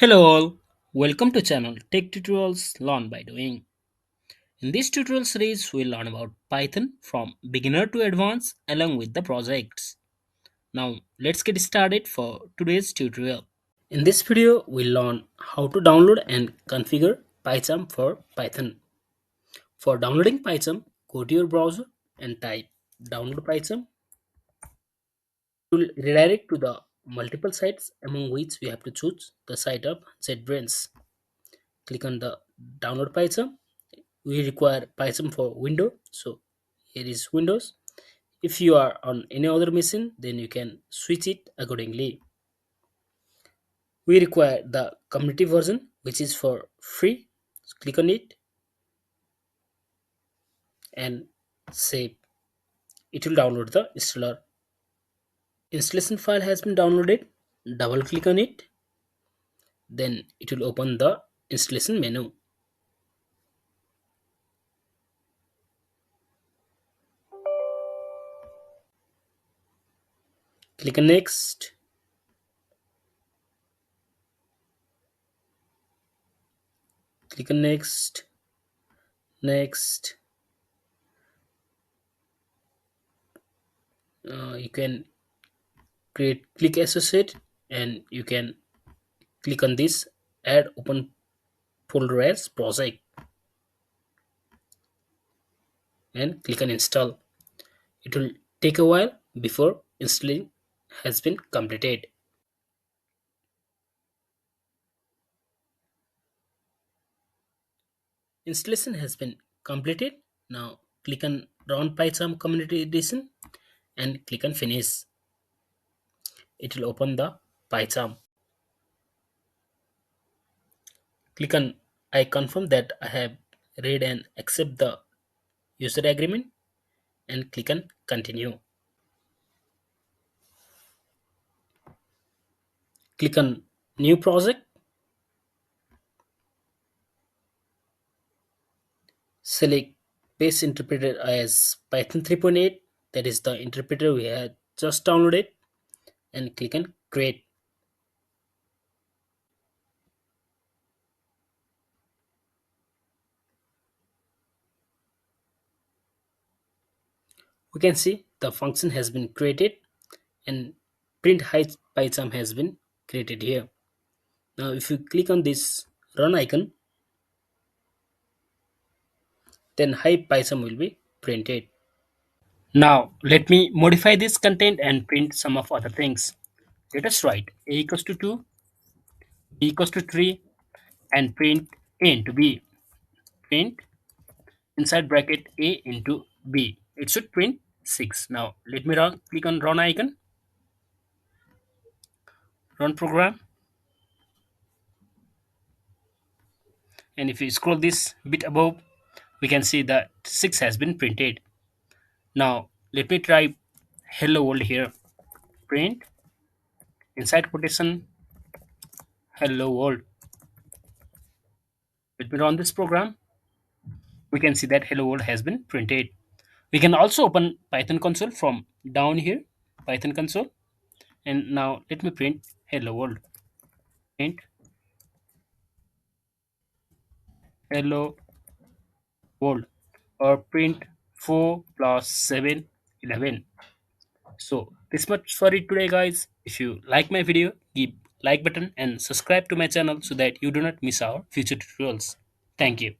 Hello all, welcome to channel Tech Tutorials Learn by Doing. In this tutorial series, we'll learn about Python from beginner to advanced along with the projects. Now, let's get started for today's tutorial. In this video, we'll learn how to download and configure PyCharm for Python. For downloading PyCharm, go to your browser and type download PyCharm. It will redirect to the multiple sites among which we have to choose the site of JetBrains. Click on the download PyCharm. We require PyCharm for Windows, so here is Windows. If you are on any other machine, then you can switch it accordingly. We require the community version, which is for free. So click on it and save. It will download the installer. Installation file has been downloaded. Double click on it, then it will open the installation menu. Click on next. Click on next. Next. You can create click associate, and you can click on this add open folder as project and click on install. It will take a while before installing has been completed. Installation has been completed. Now click on run PyCharm community edition and click on finish. It will open the PyCharm. Click on I confirm that I have read and accept the user agreement and click on continue. Click on new project. Select base interpreter as Python 3.8, that is the interpreter we had just downloaded, and click on create. We can see the function has been created and print height PyCharm has been created here. Now if you click on this run icon, then high PyCharm will be printed. Now let me modify this content and print some of other things. Let us write a equals to 2, b equals to 3, and print a into b. Print inside bracket a into b. It should print 6. Now let me click on run icon, run program, and if you scroll this bit above, we can see that 6 has been printed. Now let me try hello world here. Print inside quotation hello world. Let me run this program. We can see that hello world has been printed. We can also open Python console from down here, Python console, and now let me print hello world. Print hello world, or print 4 plus 7 11. So this much for it today, guys. If you like my video, give like button and subscribe to my channel so that you do not miss our future tutorials. Thank you.